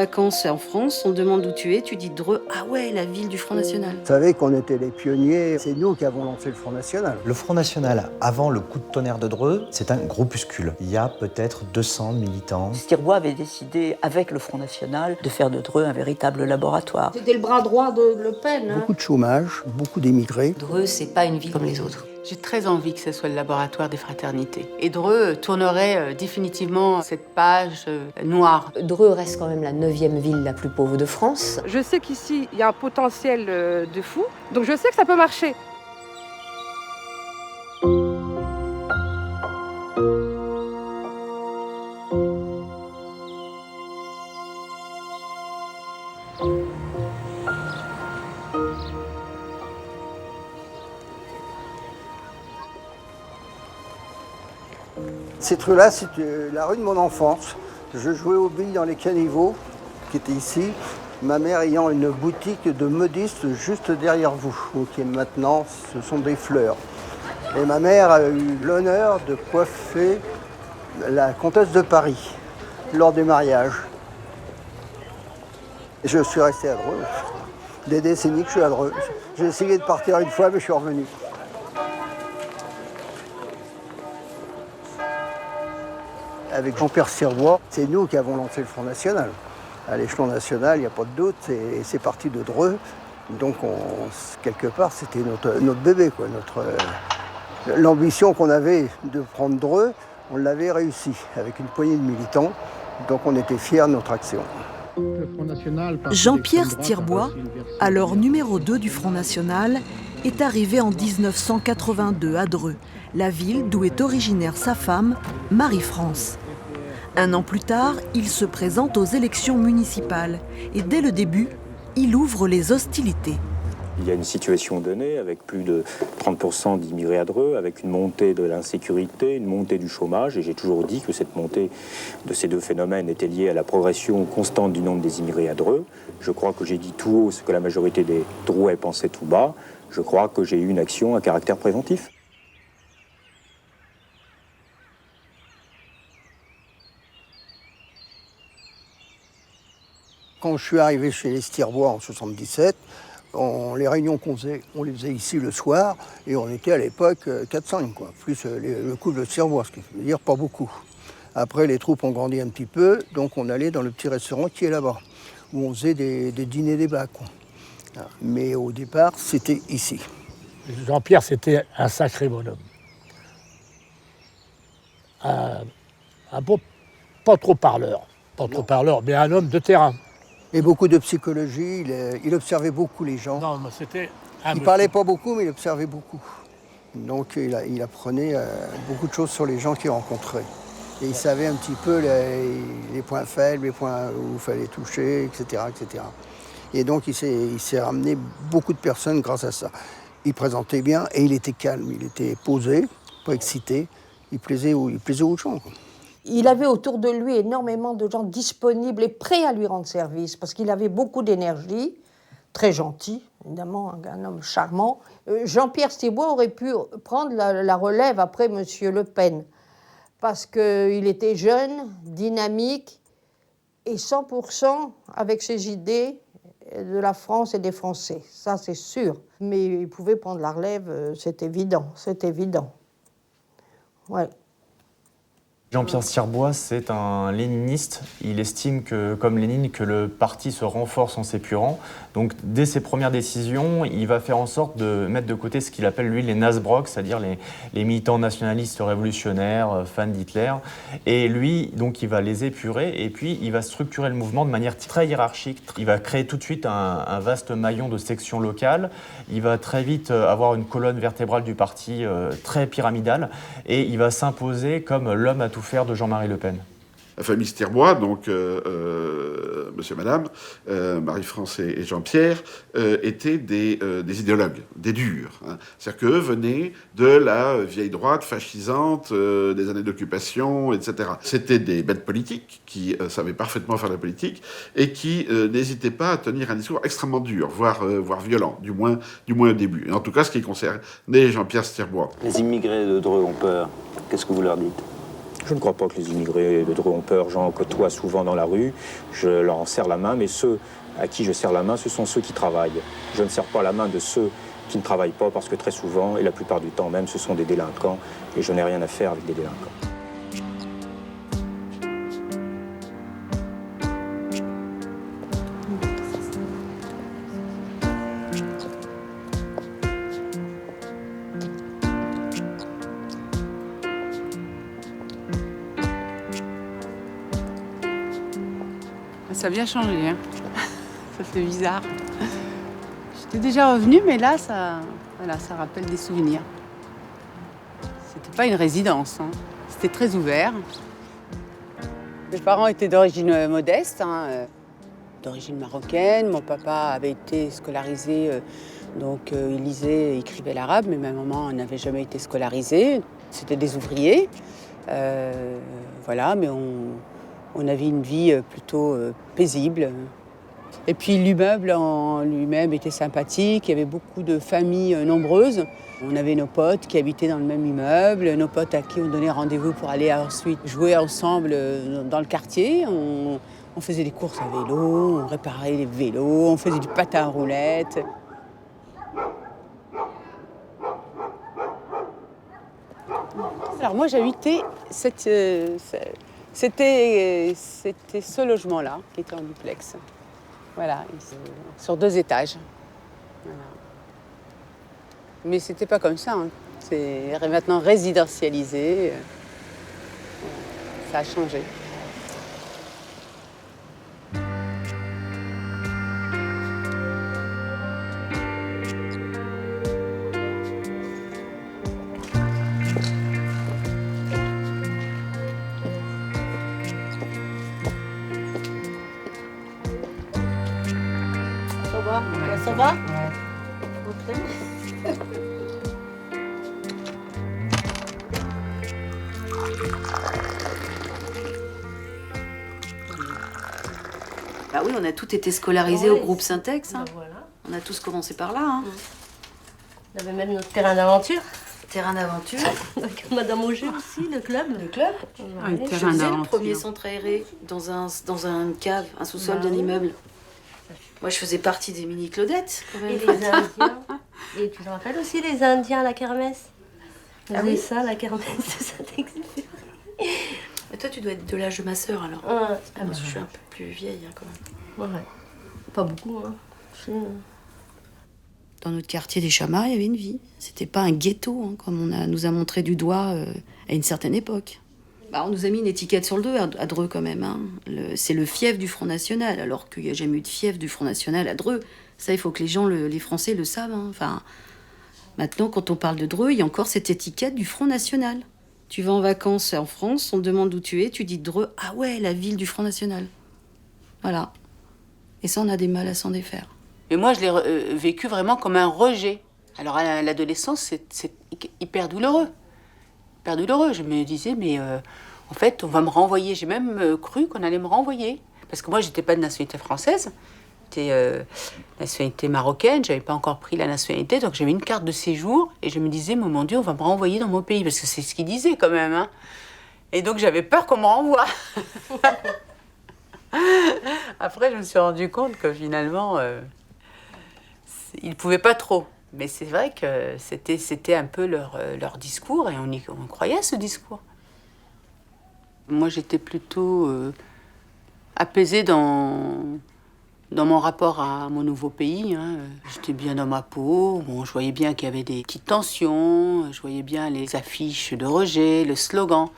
vacances en France, on demande où tu es, tu dis Dreux, ah ouais, la ville du Front National. Vous savez qu'on était les pionniers, c'est nous qui avons lancé le Front National. Le Front National, avant le coup de tonnerre de Dreux, c'est un groupuscule. Il y a peut-être 200 militants. Stirbois avait décidé, avec le Front National, de faire de Dreux un véritable laboratoire. C'était le bras droit de Le Pen. Beaucoup de chômage, beaucoup d'émigrés. Dreux, c'est pas une ville comme les autres. J'ai très envie que ce soit le laboratoire des fraternités. Et Dreux tournerait définitivement cette page noire. Dreux reste quand même la 9e ville la plus pauvre de France. Je sais qu'ici, il y a un potentiel de fou, donc je sais que ça peut marcher. Cette rue-là, c'est la rue de mon enfance. Je jouais aux billes dans les caniveaux, qui étaient ici. Ma mère ayant une boutique de modiste juste derrière vous, qui est maintenant, ce sont des fleurs. Et ma mère a eu l'honneur de coiffer la comtesse de Paris lors des mariages. Je suis resté à Dreux. Des décennies que je suis à Dreux. J'ai essayé de partir une fois, mais je suis revenu. Avec Jean-Pierre Stirbois, c'est nous qui avons lancé le Front National. À l'échelon national, il n'y a pas de doute, et c'est parti de Dreux. Donc, quelque part, c'était notre bébé, quoi. L'ambition qu'on avait de prendre Dreux, on l'avait réussi avec une poignée de militants. Donc, on était fiers de notre action. Jean-Pierre Stirbois, alors numéro 2 du Front National, est arrivé en 1982 à Dreux, la ville d'où est originaire sa femme, Marie-France. Un an plus tard, il se présente aux élections municipales et dès le début, il ouvre les hostilités. Il y a une situation donnée avec plus de 30% d'immigrés à Dreux, avec une montée de l'insécurité, une montée du chômage. Et j'ai toujours dit que cette montée de ces deux phénomènes était liée à la progression constante du nombre des immigrés à Dreux. Je crois que j'ai dit tout haut ce que la majorité des Drouais pensaient tout bas. Je crois que j'ai eu une action à caractère préventif. Quand je suis arrivé chez les Stirbois en 77, les réunions qu'on faisait, on les faisait ici le soir, et on était à l'époque 4-5, quoi, plus le couple de Stirbois, ce qui veut dire pas beaucoup. Après, les troupes ont grandi un petit peu, donc on allait dans le petit restaurant qui est là-bas, où on faisait des dîners débat, quoi. Mais au départ, c'était ici. Jean-Pierre, c'était un sacré bonhomme. Un bon, pas trop parleur, mais un homme de terrain. Et beaucoup de psychologie, il observait beaucoup les gens. Non, mais c'était il ne parlait pas beaucoup, mais il observait beaucoup. Donc il apprenait beaucoup de choses sur les gens qu'il rencontrait. Et il savait un petit peu les points faibles, les points où il fallait toucher, etc., etc. Et donc il s'est ramené beaucoup de personnes grâce à ça. Il présentait bien et il était calme, il était posé, pas excité. Il plaisait aux gens, quoi. Il avait autour de lui énormément de gens disponibles et prêts à lui rendre service, parce qu'il avait beaucoup d'énergie, très gentil, évidemment, un homme charmant. Jean-Pierre Stirbois aurait pu prendre la relève après M. Le Pen, parce qu'il était jeune, dynamique, et 100% avec ses idées de la France et des Français, ça c'est sûr. Mais il pouvait prendre la relève, c'est évident. Ouais. Jean-Pierre Stirbois, c'est un léniniste. Il estime que, comme Lénine, que le parti se renforce en s'épurant. Donc, dès ses premières décisions, il va faire en sorte de mettre de côté ce qu'il appelle, lui, les Nasbrock, c'est-à-dire les militants nationalistes révolutionnaires, fans d'Hitler. Et lui, donc, il va les épurer et puis il va structurer le mouvement de manière très hiérarchique. Il va créer tout de suite un vaste maillon de sections locales. Il va très vite avoir une colonne vertébrale du parti très pyramidale et il va s'imposer comme l'homme à tout faire de Jean-Marie Le Pen. La famille Stirbois, donc monsieur, madame, Marie-France et Jean-Pierre, étaient des idéologues, des durs. Hein. C'est-à-dire qu'eux venaient de la vieille droite fascisante des années d'occupation, etc. C'était des bêtes politiques qui savaient parfaitement faire la politique et qui n'hésitaient pas à tenir un discours extrêmement dur, voire violent, du moins au début. Et en tout cas, ce qui concernait Jean-Pierre Stirbois. Les immigrés de Dreux ont peur. Qu'est-ce que vous leur dites ? Je ne crois pas que les immigrés de Dreux ont peur. J'en côtoie souvent dans la rue. Je leur serre la main, mais ceux à qui je serre la main, ce sont ceux qui travaillent. Je ne serre pas la main de ceux qui ne travaillent pas parce que très souvent, et la plupart du temps même, ce sont des délinquants et je n'ai rien à faire avec des délinquants. Ça a bien changé, hein. Ça fait bizarre. J'étais déjà revenue, mais là, ça rappelle des souvenirs. C'était pas une résidence, hein. C'était très ouvert. Mes parents étaient d'origine modeste, hein, d'origine marocaine. Mon papa avait été scolarisé, donc il lisait et écrivait l'arabe, mais ma maman n'avait jamais été scolarisée. C'était des ouvriers. Voilà, mais on avait une vie plutôt paisible. Et puis l'immeuble en lui-même était sympathique, il y avait beaucoup de familles nombreuses. On avait nos potes qui habitaient dans le même immeuble, nos potes à qui on donnait rendez-vous pour aller ensuite jouer ensemble dans le quartier. On faisait des courses à vélo, on réparait les vélos, on faisait du patin à roulettes. Alors moi j'habitais c'était ce logement-là, qui était en duplex. Voilà, sur 2 étages. Voilà. Mais c'était pas comme ça, hein. C'est maintenant résidentialisé. Ça a changé. Ça va? Bah oui, on a tous été scolarisés au groupe Syntex. Hein. Voilà. On a tous commencé par là. Hein. On avait même notre terrain d'aventure. Terrain d'aventure. Avec Madame Auger aussi, le club. Le club. Un Je terrain faisais le d'aventure. premier centre aéré dans un cave, un sous-sol d'un immeuble. Moi, je faisais partie des mini-Claudettes. Quand même. Et les Indiens. Et tu te rappelles aussi les Indiens à la kermesse? On faisait ça, la kermesse de Saint-Exupéry. Et toi, tu dois être de l'âge de ma sœur, alors. Ouais. Moi, je suis un peu plus vieille, hein, quand même. Ouais. Pas beaucoup, hein. Dans notre quartier des Chamas, il y avait une vie. C'était pas un ghetto, hein, comme nous a montré du doigt à une certaine époque. Bah, on nous a mis une étiquette sur le dos à Dreux, quand même. Hein. C'est le fief du Front National, alors qu'il n'y a jamais eu de fief du Front National à Dreux. Ça, il faut que les Français le savent. Hein. Enfin, maintenant, quand on parle de Dreux, il y a encore cette étiquette du Front National. Tu vas en vacances en France, on te demande d'où tu es, tu dis Dreux, ah ouais, la ville du Front National. Voilà. Et ça, on a des mal à s'en défaire. Et moi, je l'ai vécu vraiment comme un rejet. Alors, à l'adolescence, c'est hyper douloureux. Hyper douloureux. Je me disais, mais en fait, on va me renvoyer. J'ai même cru qu'on allait me renvoyer. Parce que moi, j'étais pas de nationalité française. J'étais nationalité marocaine. J'avais pas encore pris la nationalité. Donc, j'avais une carte de séjour. Et je me disais, mais mon Dieu, on va me renvoyer dans mon pays. Parce que c'est ce qu'ils disaient quand même. Hein. Et donc, j'avais peur qu'on me renvoie. Après, je me suis rendu compte que finalement, ils ne pouvaient pas trop. Mais c'est vrai que c'était un peu leur discours et on croyait à ce discours. Moi, j'étais plutôt apaisée dans mon rapport à mon nouveau pays. Hein. J'étais bien dans ma peau. Bon, je voyais bien qu'il y avait des petites tensions. Je voyais bien les affiches de rejet, le slogan.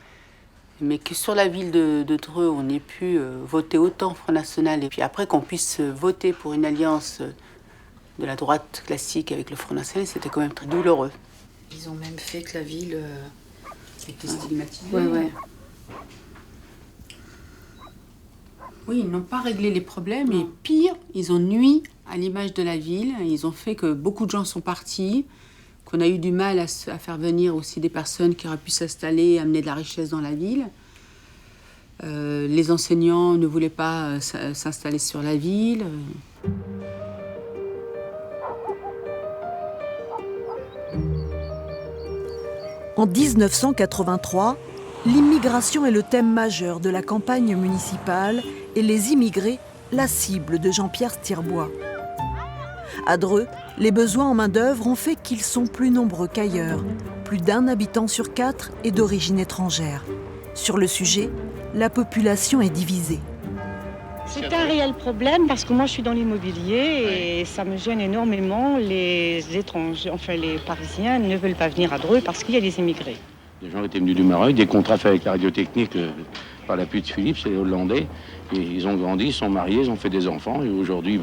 Mais que sur la ville de Dreux, on ait pu voter autant Front National et puis après qu'on puisse voter pour une alliance de la droite classique avec le Front National, c'était quand même très douloureux. Ils ont même fait que la ville... C'était stigmatisé. Ouais. Oui, ils n'ont pas réglé les problèmes et pire, ils ont nui à l'image de la ville. Ils ont fait que beaucoup de gens sont partis, qu'on a eu du mal à faire venir aussi des personnes qui auraient pu s'installer et amener de la richesse dans la ville. Les enseignants ne voulaient pas s'installer sur la ville. En 1983, L'immigration est le thème majeur de la campagne municipale et les immigrés, la cible de Jean-Pierre Stirbois. À Dreux, les besoins en main-d'œuvre ont fait qu'ils sont plus nombreux qu'ailleurs. Plus d'1 habitant sur 4 est d'origine étrangère. Sur le sujet, la population est divisée. C'est un réel problème parce que moi je suis dans l'immobilier et ça me gêne énormément. Les étrangers, enfin les Parisiens ne veulent pas venir à Dreux parce qu'il y a des immigrés. Les gens étaient venus du Maroc, des contrats faits avec la radiotechnique par l'appui de Philippe, c'est les Hollandais. Et ils ont grandi, ils sont mariés, ils ont fait des enfants. Et aujourd'hui,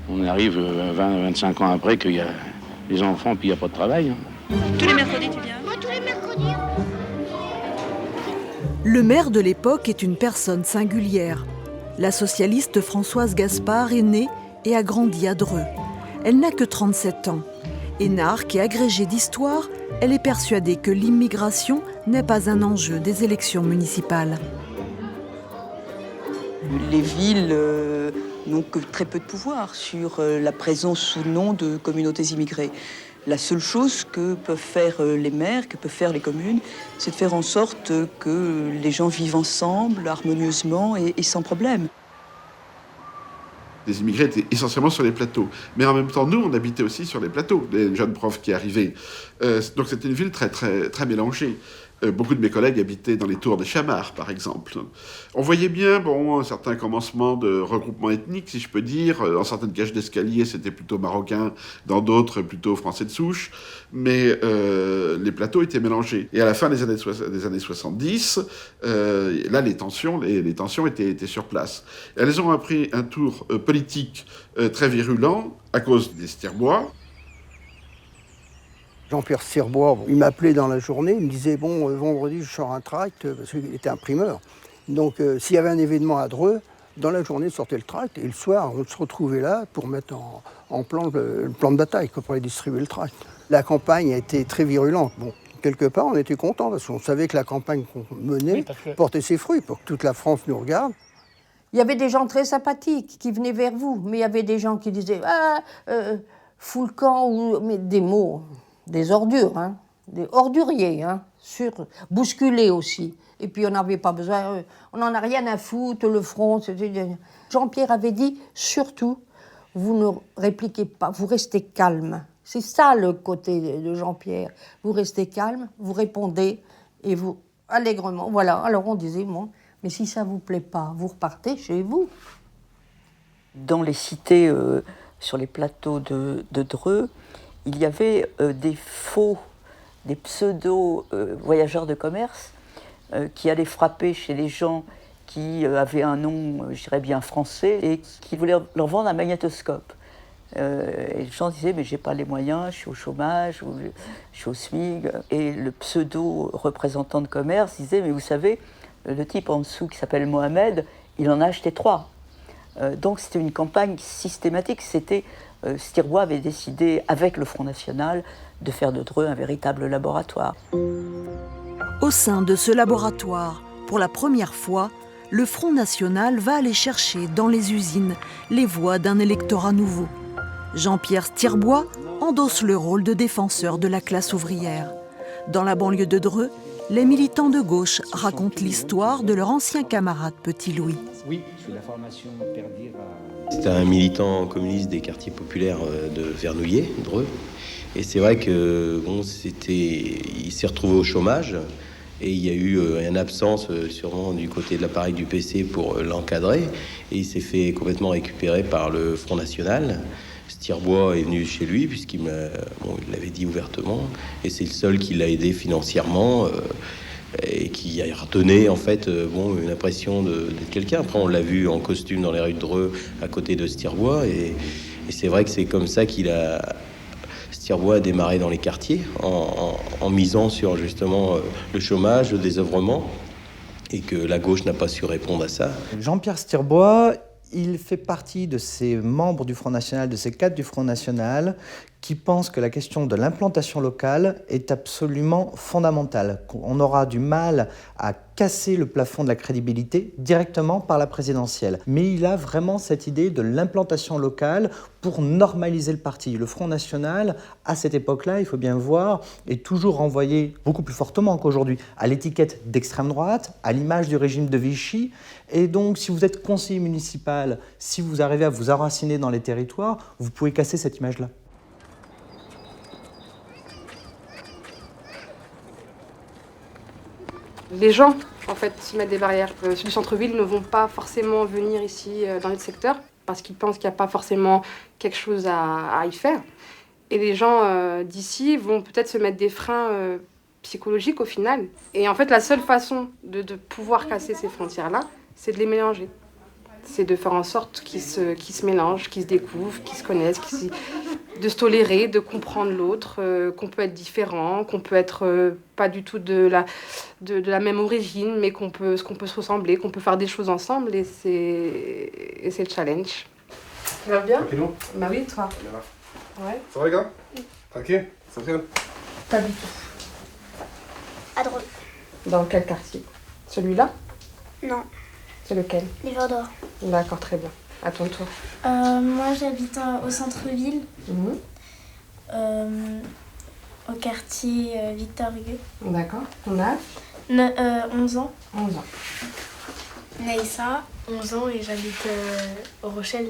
on arrive 20-25 ans après qu'il y a les enfants puis il n'y a pas de travail. Tous les mercredis, tu viens ? Moi, tous les mercredis. Le maire de l'époque est une personne singulière. La socialiste Françoise Gaspard est née et a grandi à Dreux. Elle n'a que 37 ans. Énarque et agrégée d'histoire, elle est persuadée que l'immigration n'est pas un enjeu des élections municipales. Les villes n'ont que très peu de pouvoir sur la présence ou non de communautés immigrées. La seule chose que peuvent faire les maires, que peuvent faire les communes, c'est de faire en sorte que les gens vivent ensemble, harmonieusement et sans problème. Les immigrés étaient essentiellement sur les plateaux. Mais en même temps, nous, on habitait aussi sur les plateaux, les jeunes profs qui arrivaient. Donc c'était une ville très, très, très mélangée. Beaucoup de mes collègues habitaient dans les tours des Chamards, par exemple. On voyait bien, un certain commencement de regroupement ethnique, si je peux dire. Dans certaines cages d'escalier, c'était plutôt marocain, dans d'autres, plutôt français de souche. Mais les plateaux étaient mélangés. Et à la fin des années 70, là, les tensions étaient sur place. Elles ont pris un tour politique très virulent à cause des Stirbois. Jean-Pierre Stirbois, il m'appelait dans la journée, il me disait vendredi je sors un tract, parce qu'il était imprimeur. Donc s'il y avait un événement à Dreux, dans la journée sortait le tract et le soir on se retrouvait là pour mettre en plan le plan de bataille, pour aller distribuer le tract. La campagne a été très virulente. Quelque part on était contents parce qu'on savait que la campagne qu'on menait portait ses fruits pour que toute la France nous regarde. Il y avait des gens très sympathiques qui venaient vers vous, mais il y avait des gens qui disaient fous le camp, mais des mots. Des ordures, des orduriers, bousculés aussi. Et puis on n'avait pas besoin, on n'en a rien à foutre, le front. Jean-Pierre avait dit, surtout, vous ne répliquez pas, vous restez calme. C'est ça le côté de Jean-Pierre. Vous restez calme, vous répondez et vous, allègrement. Voilà, alors on disait, mais si ça ne vous plaît pas, vous repartez chez vous. Dans les cités, sur les plateaux de Dreux, il y avait des pseudo-voyageurs de commerce qui allaient frapper chez les gens qui avaient un nom, je dirais bien français, et qui voulaient leur vendre un magnétoscope. Et les gens disaient, mais j'ai pas les moyens, je suis au chômage, ou je suis au SMIC. Et le pseudo-représentant de commerce disait, mais vous savez, le type en dessous qui s'appelle Mohamed, il en a acheté 3. Donc c'était une campagne systématique, Stirbois avait décidé, avec le Front National, de faire de Dreux un véritable laboratoire. Au sein de ce laboratoire, pour la première fois, le Front National va aller chercher dans les usines les voix d'un électorat nouveau. Jean-Pierre Stirbois endosse le rôle de défenseur de la classe ouvrière. Dans la banlieue de Dreux, les militants de gauche racontent l'histoire de leur ancien camarade Petit Louis. Oui, je suis de la formation Perdir à... C'était un militant communiste des quartiers populaires de Vernouillet, Dreux. Et c'est vrai que il s'est retrouvé au chômage et il y a eu une absence sûrement du côté de l'appareil du PC pour l'encadrer. Et il s'est fait complètement récupérer par le Front National. Stirbois est venu chez lui puisqu'il il l'avait dit ouvertement. Et c'est le seul qui l'a aidé financièrement. Et qui a redonné en fait une impression d'être quelqu'un. Après on l'a vu en costume dans les rues de Dreux à côté de Stirbois et c'est vrai que c'est comme ça Stirbois a démarré dans les quartiers en misant sur justement le chômage, le désœuvrement et que la gauche n'a pas su répondre à ça. Jean-Pierre Stirbois, il fait partie de ces membres du Front National, de ces cadres du Front National qui pense que la question de l'implantation locale est absolument fondamentale. On aura du mal à casser le plafond de la crédibilité directement par la présidentielle. Mais il a vraiment cette idée de l'implantation locale pour normaliser le parti. Le Front National, à cette époque-là, il faut bien voir, est toujours renvoyé beaucoup plus fortement qu'aujourd'hui à l'étiquette d'extrême droite, à l'image du régime de Vichy. Et donc, si vous êtes conseiller municipal, si vous arrivez à vous enraciner dans les territoires, vous pouvez casser cette image-là. Les gens, en fait, se mettent des barrières. Ceux du centre-ville ne vont pas forcément venir ici dans notre secteur parce qu'ils pensent qu'il n'y a pas forcément quelque chose à y faire. Et les gens d'ici vont peut-être se mettre des freins psychologiques au final. Et en fait, la seule façon de pouvoir casser ces frontières-là, c'est de les mélanger. C'est de faire en sorte qu'ils se mélangent, qu'ils se découvrent, qu'ils se connaissent, de se tolérer, de comprendre l'autre, qu'on peut être différent, qu'on peut être pas du tout de la même origine, mais qu'on peut se ressembler, qu'on peut faire des choses ensemble, et c'est le challenge. Ça va bien? Tranquillou. Bah oui, toi. Ouais. Ça va les gars? Tranquille? Ça fait? Pas du tout. À Dreux. Dans quel quartier? Celui-là? Non. C'est lequel? Les Verts d'Or. D'accord, très bien. À ton tour. Moi, j'habite au centre-ville, au quartier Victor Hugo. D'accord. Ton âge? 11 ans. 11 ans. Naïssa, 11 ans et j'habite au Rochelle.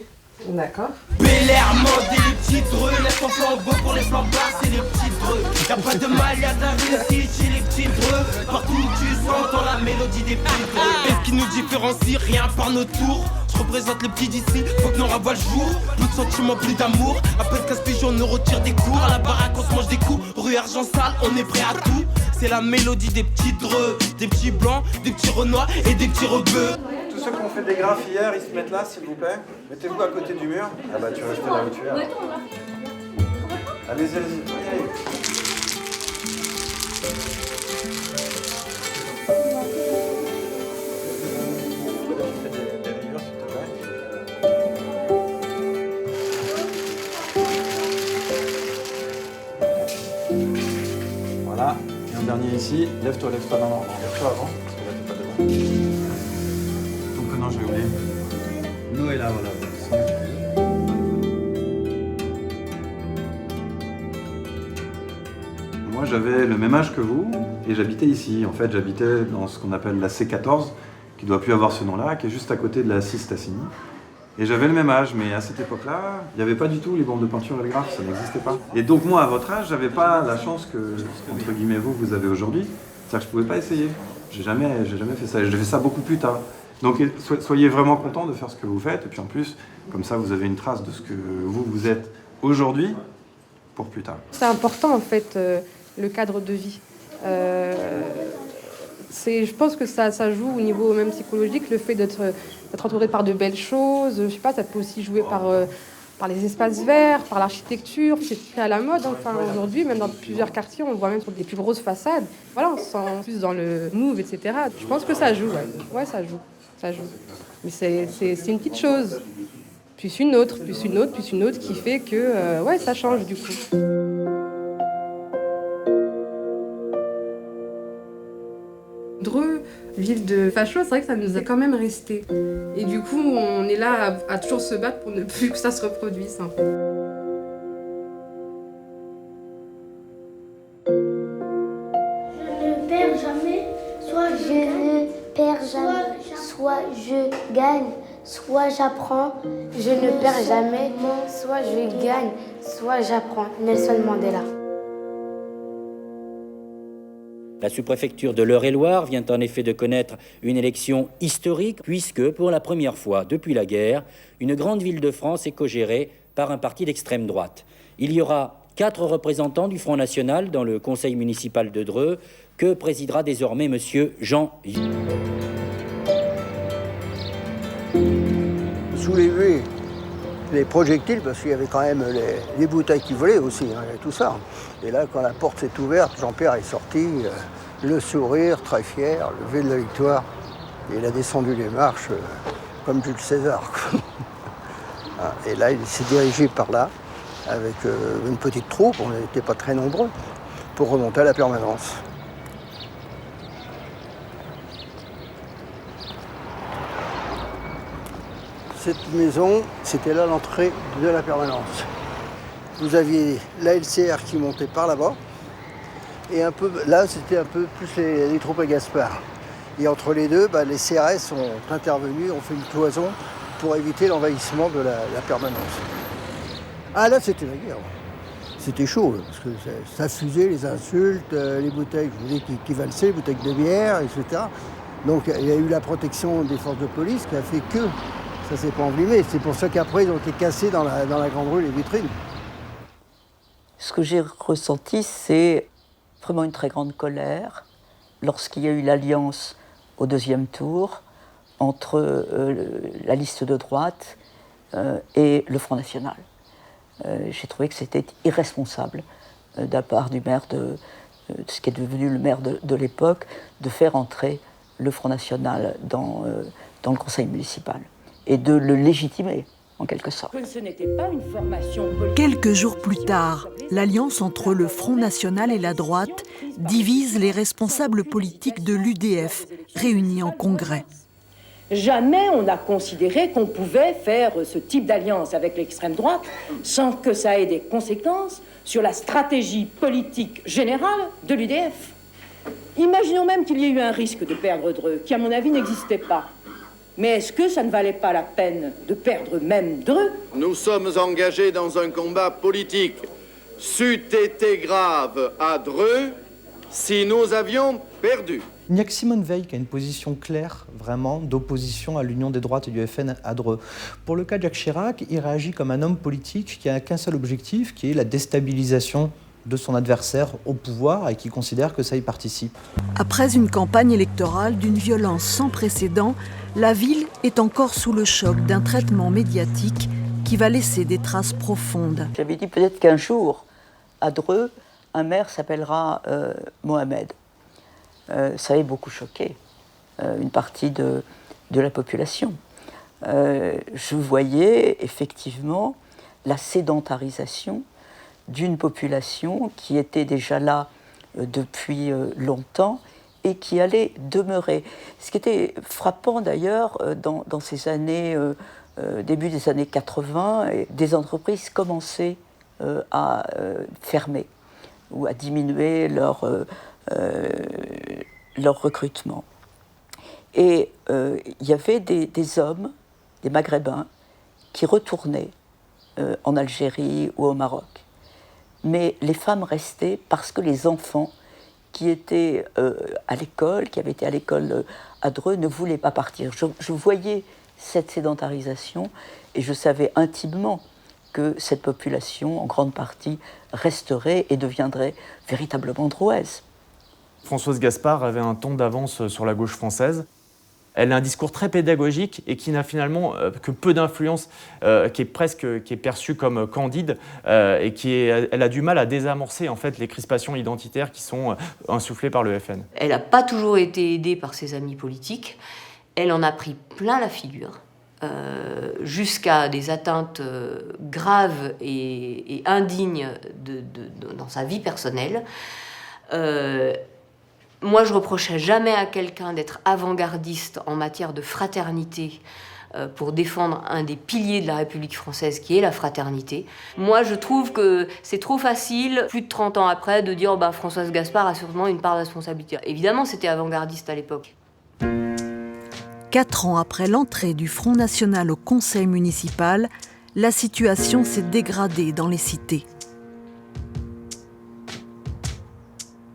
D'accord. Bel Air mode et les petits dreux, laisse ton flambeau pour les flambeaux, c'est les petits dreux. Y'a pas de mal, y'a de la réussite chez les petits dreux. Partout où tu sens dans la mélodie des petits dreux. Et ce qui nous différencie, rien par nos tours. Je représente les petits d'ici, faut que nos ravois le jour. Plus de sentiments, plus d'amour. Appelle casse-pigeon, on nous retire des cours. À la baraque, on se mange des coups. Rue Argent Sale, on est prêt à tout. C'est la mélodie des petits dreux, des petits blancs, des petits renois et des petits rebeux. Tous ceux qui ont fait des graphes hier, ils se mettent là, s'il vous plaît. Mettez-vous à côté du mur. Ah bah tu restes là où tu es. Allez-y, allez-y. Voilà, et un dernier ici. Lève-toi, non, lève-toi avant, parce que là t'es pas devant. Ton prénom, j'ai oublié. Noëlla, voilà. Moi, j'avais le même âge que vous et j'habitais ici. En fait, j'habitais dans ce qu'on appelle la C14, qui doit plus avoir ce nom-là, qui est juste à côté de la 6 Tassigny. Et j'avais le même âge, mais à cette époque-là, il n'y avait pas du tout les bandes de peinture et le graphe, ça n'existait pas. Et donc moi, à votre âge, j'avais pas la chance que, entre guillemets, vous avez aujourd'hui. C'est-à-dire que je pouvais pas essayer. J'ai jamais fait ça. J'ai fait ça beaucoup plus tard. Donc soyez vraiment contents de faire ce que vous faites. Et puis en plus, comme ça, vous avez une trace de ce que vous êtes aujourd'hui pour plus tard. C'est important, en fait, le cadre de vie. Je pense que ça joue au niveau même psychologique, le fait d'être entouré par de belles choses. Je sais pas, ça peut aussi jouer par les espaces verts, par l'architecture. C'est très à la mode. Enfin, aujourd'hui, même dans plusieurs quartiers, on le voit même sur des plus grosses façades. Voilà, on se sent plus dans le move, etc. Je pense que ça joue, ouais, ça joue. Mais c'est une petite chose. Puis une autre, puis une autre, puis une autre qui fait que, ouais, ça change du coup. Dreux, ville de facho, c'est vrai que ça nous a quand même resté. Et du coup, on est là à toujours se battre pour ne plus que ça se reproduise. En fait. Je ne perds jamais, soit je ne perds jamais, soit je gagne, soit j'apprends. Je ne perds jamais, soit je gagne, soit j'apprends. Nelson Mandela. La sous-préfecture de l'Eure-et-Loir vient en effet de connaître une élection historique puisque, pour la première fois depuis la guerre, une grande ville de France est co-gérée par un parti d'extrême droite. Il y aura 4 représentants du Front National dans le conseil municipal de Dreux que présidera désormais monsieur Jean. Soulever les projectiles, parce qu'il y avait quand même les bouteilles qui volaient aussi, hein, et tout ça. Et là, quand la porte s'est ouverte, Jean-Pierre est sorti, le sourire, très fier, le V de la victoire. Et il a descendu les marches comme Jules César. Et là, il s'est dirigé par là. avec une petite troupe, on n'était pas très nombreux, pour remonter à la permanence. Cette maison, c'était là l'entrée de la permanence. Vous aviez la LCR qui montait par là-bas, et un peu là, c'était un peu plus les troupes à Gaspard. Et entre les deux, les CRS ont intervenu, ont fait une cloison pour éviter l'envahissement de la permanence. Ah là, c'était la guerre. C'était chaud, parce que ça fusait, les insultes, les bouteilles qui valsaient, les bouteilles de bière, etc. Donc il y a eu la protection des forces de police qui a fait que ça s'est pas envenimé. C'est pour ça qu'après, ils ont été cassés dans la grande rue, les vitrines. Ce que j'ai ressenti, c'est vraiment une très grande colère lorsqu'il y a eu l'alliance au deuxième tour entre la liste de droite et le Front National. J'ai trouvé que c'était irresponsable de la part du maire de ce qui est devenu le maire de l'époque, de faire entrer le Front National dans le conseil municipal et de le légitimer, en quelque sorte. Ce n'était pas une formation politique. Quelques jours plus tard, l'alliance entre le Front National et la droite divise les responsables politiques de l'UDF réunis en congrès. Jamais on n'a considéré qu'on pouvait faire ce type d'alliance avec l'extrême droite sans que ça ait des conséquences sur la stratégie politique générale de l'UDF. Imaginons même qu'il y ait eu un risque de perdre Dreux, qui à mon avis n'existait pas. Mais est-ce que ça ne valait pas la peine de perdre même Dreux ? Nous sommes engagés dans un combat politique. C'eût été grave à Dreux si nous avions perdu. Il n'y a que Simone Veil qui a une position claire, vraiment, d'opposition à l'union des droites et du FN à Dreux. Pour le cas de Jacques Chirac, il réagit comme un homme politique qui n'a qu'un seul objectif, qui est la déstabilisation de son adversaire au pouvoir et qui considère que ça y participe. Après une campagne électorale d'une violence sans précédent, la ville est encore sous le choc d'un traitement médiatique qui va laisser des traces profondes. J'avais dit peut-être qu'un jour, à Dreux, un maire s'appellera Mohamed. Ça avait beaucoup choqué une partie de la population. Je voyais effectivement la sédentarisation d'une population qui était déjà là depuis longtemps et qui allait demeurer. Ce qui était frappant d'ailleurs dans ces années, début des années 80, des entreprises commençaient à fermer ou à diminuer leur recrutement. Et il y avait des hommes, des Maghrébins, qui retournaient en Algérie ou au Maroc. Mais les femmes restaient parce que les enfants qui étaient à l'école, qui avaient été à l'école à Dreux, ne voulaient pas partir. Je voyais cette sédentarisation et je savais intimement que cette population, en grande partie, resterait et deviendrait véritablement drouaise. Françoise Gaspard avait un ton d'avance sur la gauche française. Elle a un discours très pédagogique et qui n'a finalement que peu d'influence, qui est perçue comme candide et elle a du mal à désamorcer en fait les crispations identitaires qui sont insufflées par le FN. Elle n'a pas toujours été aidée par ses amis politiques. Elle en a pris plein la figure, jusqu'à des atteintes graves et indignes dans sa vie personnelle. Moi, je reprocherais jamais à quelqu'un d'être avant-gardiste en matière de fraternité pour défendre un des piliers de la République française, qui est la fraternité. Moi, je trouve que c'est trop facile, plus de 30 ans après, de dire Françoise Gaspard a sûrement une part de responsabilité. Évidemment, c'était avant-gardiste à l'époque. 4 ans après l'entrée du Front National au conseil municipal, la situation s'est dégradée dans les cités.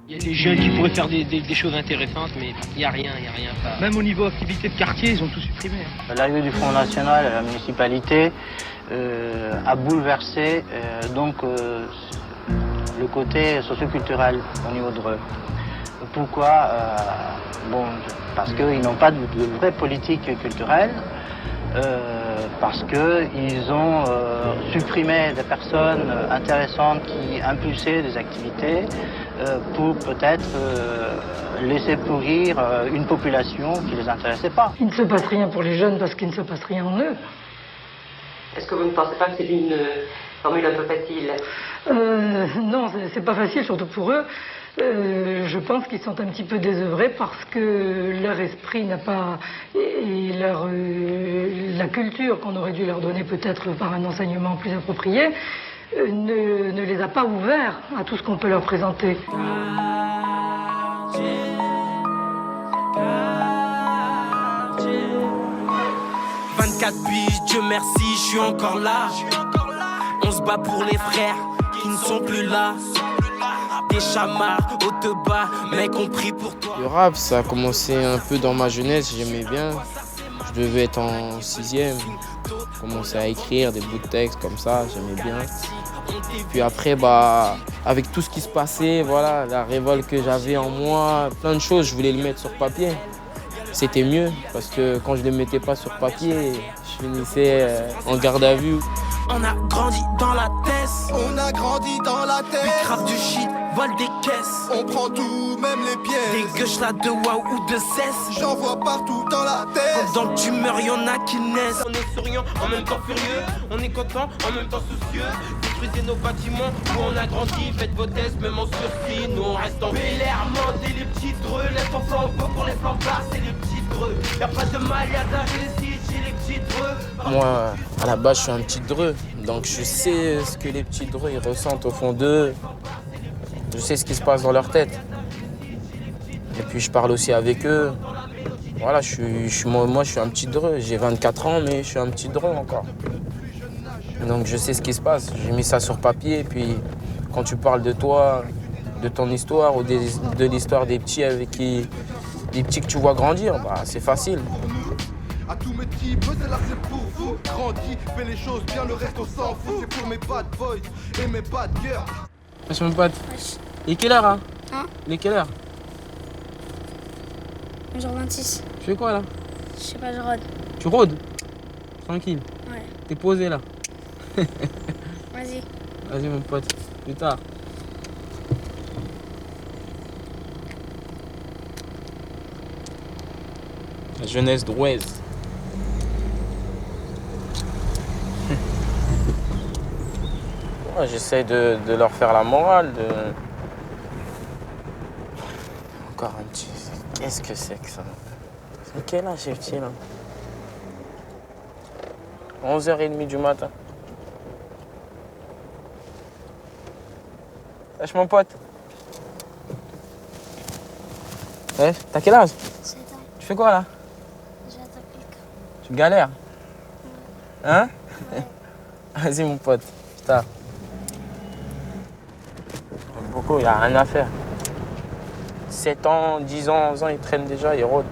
Il y a des jeunes qui pourraient faire des choses intéressantes, mais il n'y a rien. Même au niveau activité de quartier, ils ont tout supprimé. L'arrivée du Front National à la municipalité a bouleversé le côté socioculturel au niveau de Dreux. Pourquoi parce qu'ils n'ont pas de vraie politique culturelle, parce qu'ils ont supprimé des personnes intéressantes qui impulsaient des activités pour peut-être laisser pourrir une population qui ne les intéressait pas. Il ne se passe rien pour les jeunes parce qu'il ne se passe rien en eux. Est-ce que vous ne pensez pas que c'est formule un peu facile. Non, c'est pas facile, surtout pour eux. Je pense qu'ils sont un petit peu désœuvrés parce que leur esprit n'a pas... et la culture qu'on aurait dû leur donner peut-être par un enseignement plus approprié ne les a pas ouverts à tout ce qu'on peut leur présenter. 24 piges, Dieu merci, je suis encore là. On se bat pour les frères qui ne sont plus là. Des chamards, au te bas, mec, on prie pour toi. Le rap, ça a commencé un peu dans ma jeunesse, j'aimais bien. Je devais être en 6e. Je commençais à écrire des bouts de texte comme ça, j'aimais bien. Puis après, avec tout ce qui se passait, voilà, la révolte que j'avais en moi, plein de choses, je voulais le mettre sur papier. C'était mieux, parce que quand je ne les mettais pas sur papier, je finissais en garde à vue. On a grandi dans la tête. On a grandi dans la tête. Ils cravent du shit, volent des caisses. On prend tout, même les pièces. Des gueuches là de wow ou de cesse. J'en vois partout dans la tête. Dans le tumeur, y'en a qui naissent. On est souriant, en même temps furieux. On est content, en même temps soucieux. Détruisez nos bâtiments où on a grandi. Faites vos tests, même en sursis. Nous on reste en Bel-Air, Mandé, les petits dreux. Laisse ton flambeau pour les flambards, c'est les petits dreux. Y'a pas de mal, y'a d'investi chez les petits dreux. Moi, à la base, je suis un petit dreux. Donc je sais ce que les petits dreux ils ressentent au fond d'eux. Je sais ce qui se passe dans leur tête. Et puis je parle aussi avec eux. Voilà, moi je suis un petit dreux. J'ai 24 ans, mais je suis un petit dreux encore. Donc je sais ce qui se passe. J'ai mis ça sur papier. Et puis quand tu parles de toi, de ton histoire ou de l'histoire des petits des petits que tu vois grandir, c'est facile. À tous mes types, c'est là c'est pour vous. Grandis, fais les choses bien, le reste on s'en fout. C'est pour mes bad boys et mes bad girls. Wesh mon pote. Il est quelle heure hein? Il est quelle heure? Genre 26. Tu fais quoi là? Je sais pas, je rôde. Tu rôdes? Tranquille. Ouais. T'es posé là. Vas-y. Vas-y mon pote, plus tard. La jeunesse drouaise. Ouais, j'essaie de leur faire la morale. Encore un petit... Qu'est-ce que c'est que ça? C'est quel âge ce petit là? 11h30 du matin. Wesh mon pote. Ouais, t'as quel âge? 7 ans. Tu fais quoi là? J'attaque quelqu'un. Tu galères? Hein? Ouais. Vas-y mon pote, putain. Beaucoup, il n'y a rien à faire. 7 ans, 10 ans, 11 ans, ils traînent déjà, ils rôdent.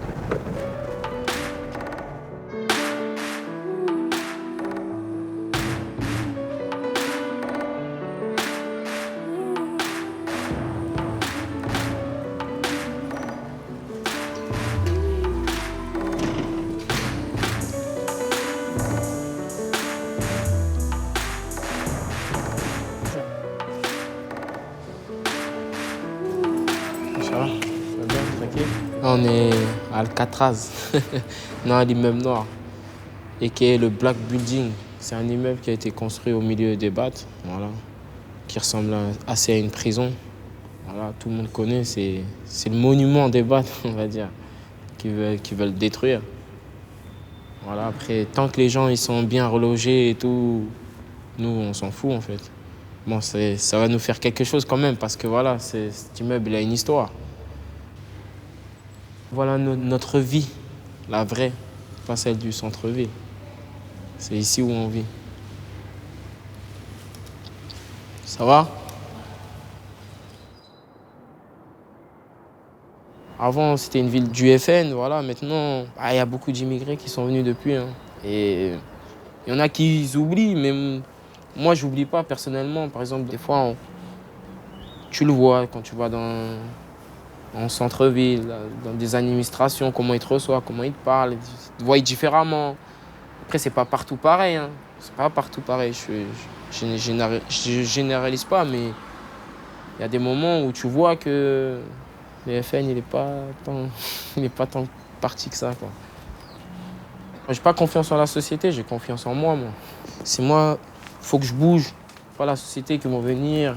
On est à Alcatraz, non, à l'immeuble noir, et qui est le Black Building. C'est un immeuble qui a été construit au milieu des Battes, voilà, qui ressemble assez à une prison. Voilà, tout le monde connaît, c'est le monument des Battes, on va dire, qui veulent détruire. Voilà, après, tant que les gens ils sont bien relogés et tout, nous, on s'en fout en fait. Bon, ça va nous faire quelque chose quand même, parce que voilà, cet immeuble il a une histoire. Voilà notre vie, la vraie, pas celle du centre-ville. C'est ici où on vit. Ça va? Avant, c'était une ville du FN, voilà. Maintenant, il y a beaucoup d'immigrés qui sont venus depuis. Hein. Et il y en a qui oublient, mais moi, je n'oublie pas personnellement. Par exemple, des fois, tu le vois quand tu vas en centre-ville, dans des administrations, comment ils te reçoivent, comment ils te parlent, ils te voient différemment. Après, c'est pas partout pareil. Hein. C'est pas partout pareil. Je généralise pas, mais il y a des moments où tu vois que le FN, il est pas tant parti que ça, quoi. J'ai pas confiance en la société, j'ai confiance en moi. C'est moi, faut que je bouge, pas la société qui vont venir,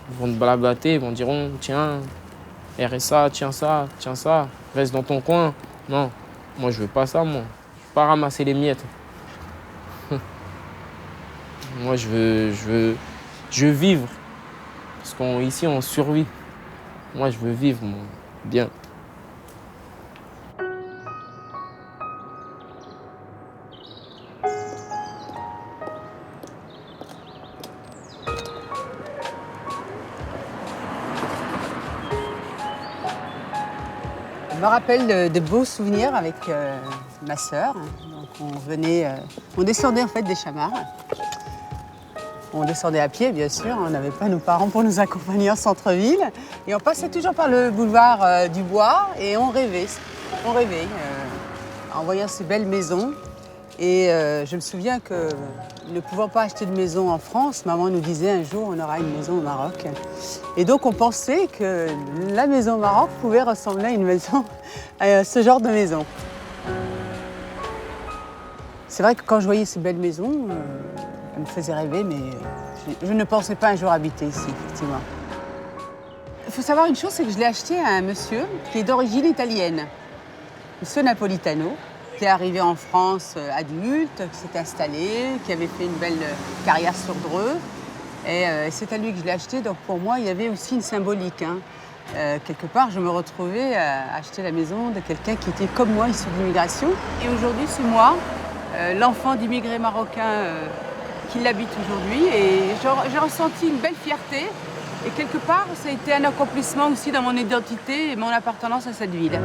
ils vont te blablater, ils vont dire tiens, RSA, tiens ça, reste dans ton coin. Non, moi je veux pas ça, moi. Je veux pas ramasser les miettes. Moi je veux vivre. Parce qu'ici on survit. Moi je veux vivre, moi, bien. Je me rappelle de beaux souvenirs avec ma sœur. Donc on descendait en fait des Chamarres. On descendait à pied, bien sûr. On n'avait pas nos parents pour nous accompagner en centre-ville. Et on passait toujours par le boulevard du Bois et on rêvait. En voyant ces belles maisons. Et je me souviens que, ne pouvant pas acheter de maison en France, maman nous disait un jour on aura une maison au Maroc. Et donc on pensait que la maison au Maroc pouvait ressembler à une maison, à ce genre de maison. C'est vrai que quand je voyais ces belles maisons, elles me faisaient rêver, mais je ne pensais pas un jour habiter ici, effectivement. Il faut savoir une chose, c'est que je l'ai acheté à un monsieur qui est d'origine italienne, monsieur Napolitano, qui est arrivé en France adulte, qui s'est installé, qui avait fait une belle carrière sur Dreux. Et c'est à lui que je l'ai acheté, donc pour moi, il y avait aussi une symbolique. Quelque part, je me retrouvais à acheter la maison de quelqu'un qui était comme moi, issu d'immigration. Et aujourd'hui, c'est moi, l'enfant d'immigrés marocains qui l'habite aujourd'hui. Et j'ai ressenti une belle fierté. Et quelque part, ça a été un accomplissement aussi dans mon identité et mon appartenance à cette ville.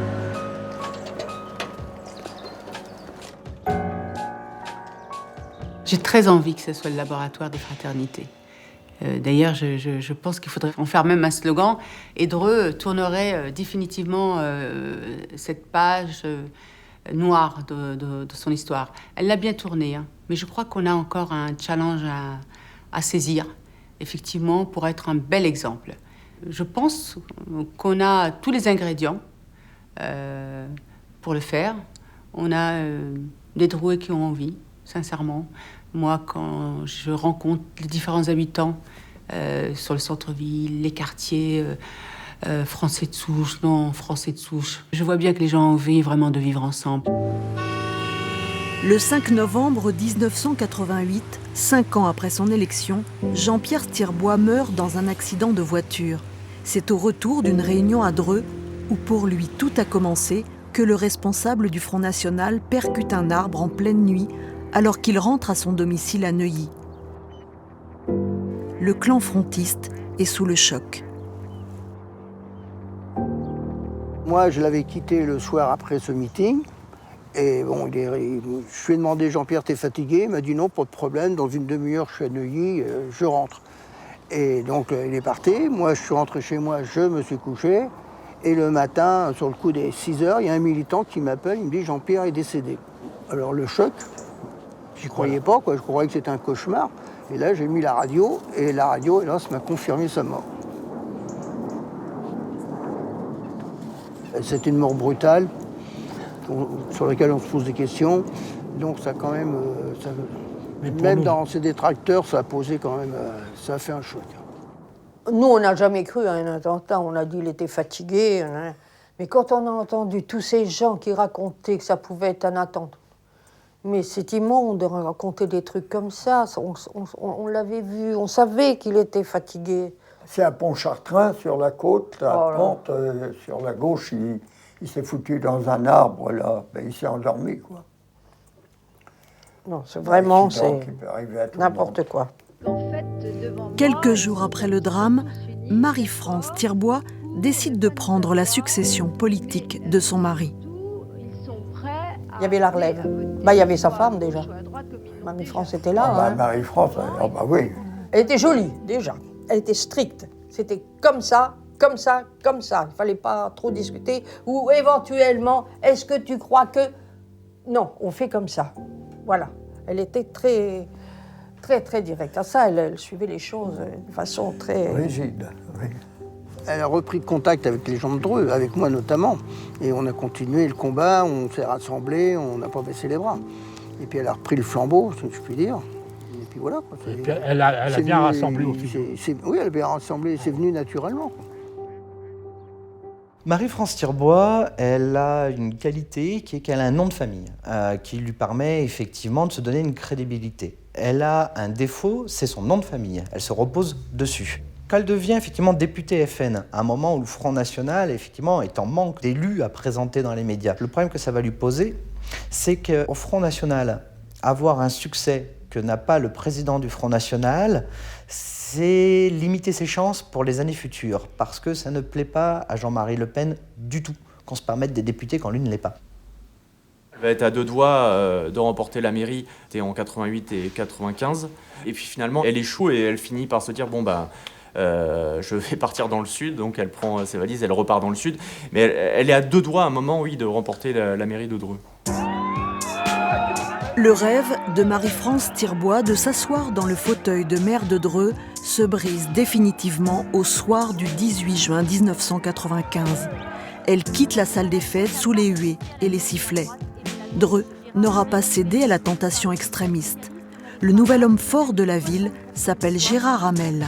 J'ai très envie que ce soit le laboratoire des fraternités. D'ailleurs, je pense qu'il faudrait en faire même un slogan. Et Dreux tournerait définitivement cette page noire de son histoire. Elle l'a bien tournée, hein, mais je crois qu'on a encore un challenge à saisir, effectivement, pour être un bel exemple. Je pense qu'on a tous les ingrédients pour le faire. On a des Drouais qui ont envie, sincèrement. Moi, quand je rencontre les différents habitants sur le centre-ville, les quartiers, français de souche, non français de souche, je vois bien que les gens ont envie vraiment de vivre ensemble. Le 5 novembre 1988, 5 ans après son élection, Jean-Pierre Stirbois meurt dans un accident de voiture. C'est au retour d'une réunion à Dreux, où pour lui tout a commencé, que le responsable du Front National percute un arbre en pleine nuit, alors qu'il rentre à son domicile à Neuilly. Le clan frontiste est sous le choc. Moi, je l'avais quitté le soir après ce meeting. Et bon, je lui ai demandé, Jean-Pierre, t'es fatigué? Il m'a dit non, pas de problème, dans une demi-heure, je suis à Neuilly, je rentre. Et donc, il est parti. Moi, je suis rentré chez moi, je me suis couché. Et le matin, sur le coup des 6 heures, il y a un militant qui m'appelle, il me dit, Jean-Pierre est décédé. Alors, le choc, j'y croyais pas, quoi. Je croyais que c'était un cauchemar. Et là, j'ai mis la radio, et la radio, hélas, m'a confirmé sa mort. C'est une mort brutale, sur laquelle on se pose des questions. Donc ça quand même, même dans ses détracteurs, ça a posé quand même, ça a fait un choc. Nous, on n'a jamais cru à un attentat, on a dit qu'il était fatigué. Hein. Mais quand on a entendu tous ces gens qui racontaient que ça pouvait être un attentat, mais c'est immonde de raconter des trucs comme ça, on l'avait vu, on savait qu'il était fatigué. C'est à Pontchartrain, sur la côte, la pente, sur la gauche, il s'est foutu dans un arbre, là. Ben, il s'est endormi, quoi. Non, c'est vraiment, c'est n'importe quoi. Quelques jours après le drame, Marie-France Stirbois décide de prendre la succession politique de son mari. Il y avait la relève. Bah, il y avait sa femme, déjà. Marie-France était là. Ah, bah, Marie-France, bah oui. Elle était jolie, déjà. Elle était stricte. C'était comme ça, comme ça, comme ça. Il ne fallait pas trop discuter. Ou éventuellement, est-ce que tu crois que... Non, on fait comme ça. Voilà. Elle était très, très, très directe. À ça, elle suivait les choses de façon très... rigide, oui. Elle a repris contact avec les gens de Dreux, avec moi notamment. Et on a continué le combat, on s'est rassemblés, on n'a pas baissé les bras. Et puis elle a repris le flambeau, si je puis dire. Et puis voilà. Et puis elle a bien rassemblé au final. Oui, elle a bien rassemblé, c'est venu naturellement. Marie-France Tirbois, elle a une qualité qui est qu'elle a un nom de famille, qui lui permet effectivement de se donner une crédibilité. Elle a un défaut, c'est son nom de famille. Elle se repose dessus. Quand elle devient effectivement députée FN, à un moment où le Front National effectivement est en manque d'élus à présenter dans les médias, le problème que ça va lui poser, c'est qu'au Front National, avoir un succès que n'a pas le président du Front National, c'est limiter ses chances pour les années futures, parce que ça ne plaît pas à Jean-Marie Le Pen du tout, qu'on se permette des députés quand lui ne l'est pas. Elle va être à 2 doigts de remporter la mairie, c'était en 88 et 95, et puis finalement elle échoue et elle finit par se dire bon bah je vais partir dans le sud, donc elle prend ses valises, elle repart dans le sud, mais elle est à 2 doigts à un moment, oui, de remporter la mairie de Dreux. Le rêve de Marie-France Tirbois de s'asseoir dans le fauteuil de maire de Dreux se brise définitivement au soir du 18 juin 1995. Elle quitte la salle des fêtes sous les huées et les sifflets. Dreux n'aura pas cédé à la tentation extrémiste. Le nouvel homme fort de la ville s'appelle Gérard Hamel.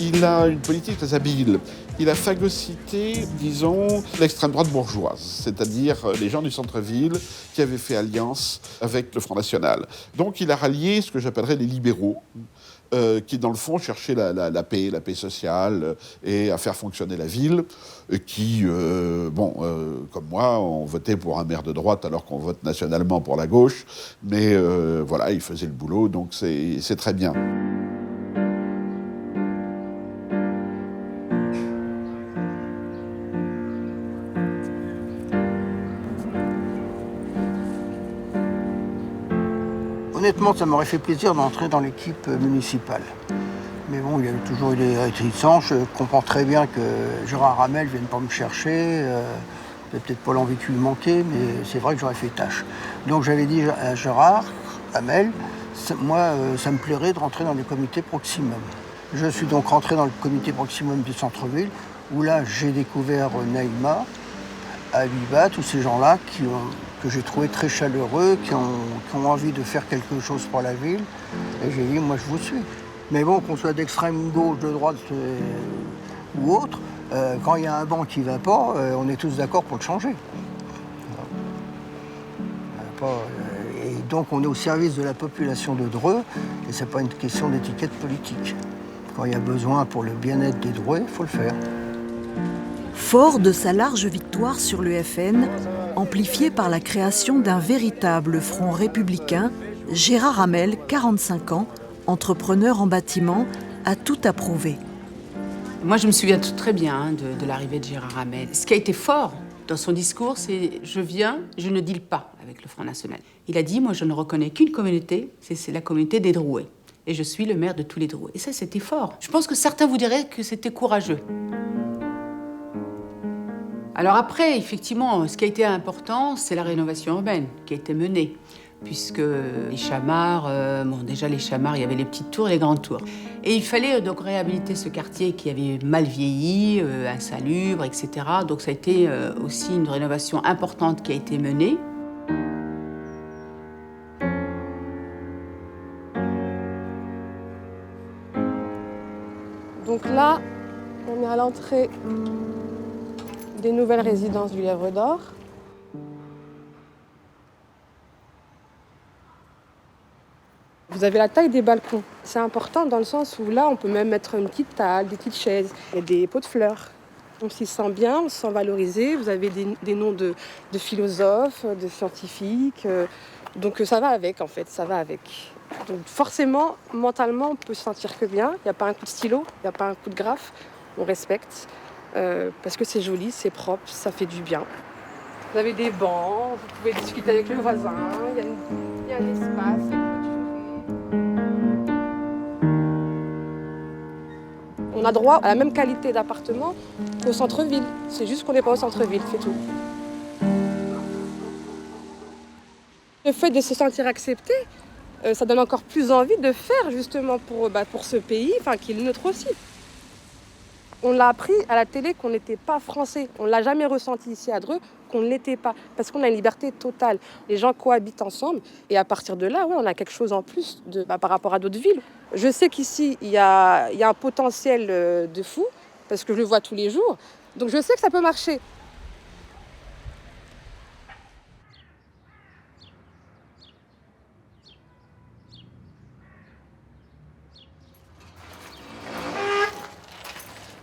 Il a une politique très habile. Il a phagocyté, disons, l'extrême droite bourgeoise, c'est-à-dire les gens du centre-ville qui avaient fait alliance avec le Front National. Donc il a rallié ce que j'appellerais les libéraux, qui dans le fond cherchaient la paix sociale et à faire fonctionner la ville, qui, comme moi, ont voté pour un maire de droite alors qu'on vote nationalement pour la gauche, mais voilà, il faisait le boulot, donc c'est très bien. Honnêtement, ça m'aurait fait plaisir d'entrer dans l'équipe municipale. Mais bon, il y a toujours eu des réticences. Je comprends très bien que Gérard Hamel ne vienne pas me chercher. J'ai peut-être pas l'envie de lui manquer, mais c'est vrai que j'aurais fait tâche. Donc j'avais dit à Gérard Hamel, moi, ça me plairait de rentrer dans le comité Proximum. Je suis donc rentré dans le comité Proximum du centre-ville, où là, j'ai découvert Naïma, Abiba, tous ces gens-là que j'ai trouvé très chaleureux, qui ont envie de faire quelque chose pour la ville. Et j'ai dit, moi, je vous suis. Mais bon, qu'on soit d'extrême gauche, de droite ou autre, quand il y a un banc qui ne va pas, on est tous d'accord pour le changer. Et donc, on est au service de la population de Dreux, et ce n'est pas une question d'étiquette politique. Quand il y a besoin pour le bien-être des Dreux, il faut le faire. Fort de sa large victoire sur le FN, amplifiée par la création d'un véritable front républicain, Gérard Hamel, 45 ans, entrepreneur en bâtiment, a tout approuvé. Moi, je me souviens très bien de l'arrivée de Gérard Hamel. Ce qui a été fort dans son discours, c'est « je viens, je ne deal pas avec le Front National ». Il a dit « moi, je ne reconnais qu'une communauté, c'est la communauté des Drouais. Et je suis le maire de tous les Drouais ». Et ça, c'était fort. Je pense que certains vous diraient que c'était courageux. Alors après, effectivement, ce qui a été important, c'est la rénovation urbaine qui a été menée. Puisque les chamards, déjà les chamards, il y avait les petites tours et les grandes tours. Et il fallait donc réhabiliter ce quartier qui avait mal vieilli, insalubre, etc. Donc ça a été aussi une rénovation importante qui a été menée. Donc là, on est à l'entrée des nouvelles résidences du Lièvre d'Or. Vous avez la taille des balcons. C'est important dans le sens où là, on peut même mettre une petite table, des petites chaises, et des pots de fleurs. On s'y sent bien, on se sent valorisé. Vous avez des noms de philosophes, de scientifiques. Donc ça va avec, en fait, ça va avec. Donc forcément, mentalement, on peut se sentir que bien. Il n'y a pas un coup de stylo, il n'y a pas un coup de graphe. On respecte. Parce que c'est joli, c'est propre, ça fait du bien. Vous avez des bancs, vous pouvez discuter avec le voisin, il y a un espace, c'est clôturé. On a droit à la même qualité d'appartement qu'au centre-ville. C'est juste qu'on n'est pas au centre-ville, c'est tout. Le fait de se sentir accepté, ça donne encore plus envie de faire justement pour ce pays, qui est le nôtre aussi. On l'a appris à la télé qu'on n'était pas français. On ne l'a jamais ressenti ici à Dreux qu'on ne l'était pas. Parce qu'on a une liberté totale. Les gens cohabitent ensemble. Et à partir de là, ouais, on a quelque chose en plus par rapport à d'autres villes. Je sais qu'ici, il y a un potentiel de fou. Parce que je le vois tous les jours. Donc je sais que ça peut marcher.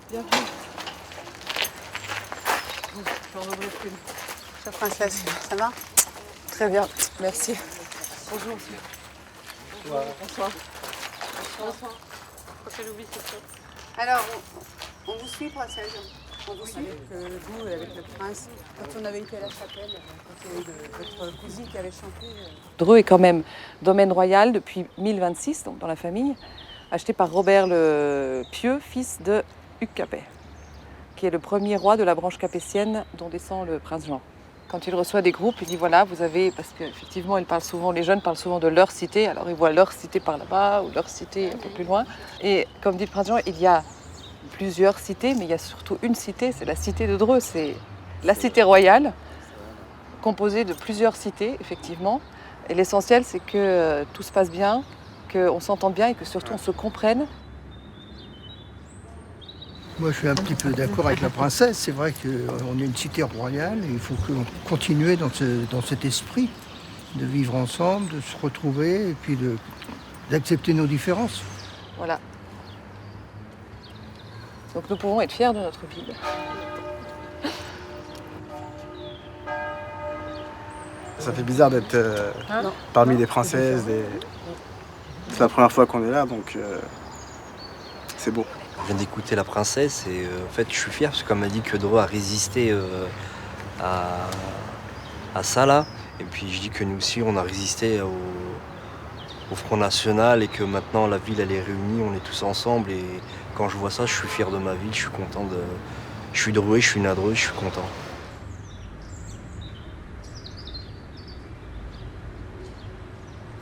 Bienvenue. Chère princesse, ça va? Très bien, merci. Bonjour, monsieur. Bonsoir. Bonsoir. Alors, on vous suit, princesse? On vous suit? Avec vous et avec le prince, quand on avait été à la chapelle, votre cousine qui avait chanté. Dreux est quand même domaine royal depuis 1026, donc dans la famille, acheté par Robert le Pieux, fils de Hugues Capet, qui est le premier roi de la branche capétienne dont descend le prince Jean. Quand il reçoit des groupes, il dit voilà, vous avez, parce qu'effectivement, les jeunes parlent souvent de leur cité, alors ils voient leur cité par là-bas ou leur cité un peu plus loin. Et comme dit le prince Jean, il y a plusieurs cités, mais il y a surtout une cité, c'est la cité de Dreux, c'est la cité royale, composée de plusieurs cités, effectivement. Et l'essentiel, c'est que tout se passe bien, qu'on s'entende bien et que surtout on se comprenne. Moi, je suis un petit peu d'accord avec la princesse. C'est vrai qu'on est une cité royale et il faut continuer dans cet esprit de vivre ensemble, de se retrouver et puis d'accepter nos différences. Voilà. Donc nous pouvons être fiers de notre ville. Ça fait bizarre d'être parmi les princesses. C'est la première fois qu'on est là, donc c'est beau. Je viens d'écouter la princesse et en fait je suis fier parce qu'elle m'a dit que Dreux a résisté à ça là. Et puis je dis que nous aussi on a résisté au Front National et que maintenant la ville elle est réunie, on est tous ensemble et quand je vois ça je suis fier de ma ville, je suis content de... Je suis Dreux, je suis né à Dreux, je suis content.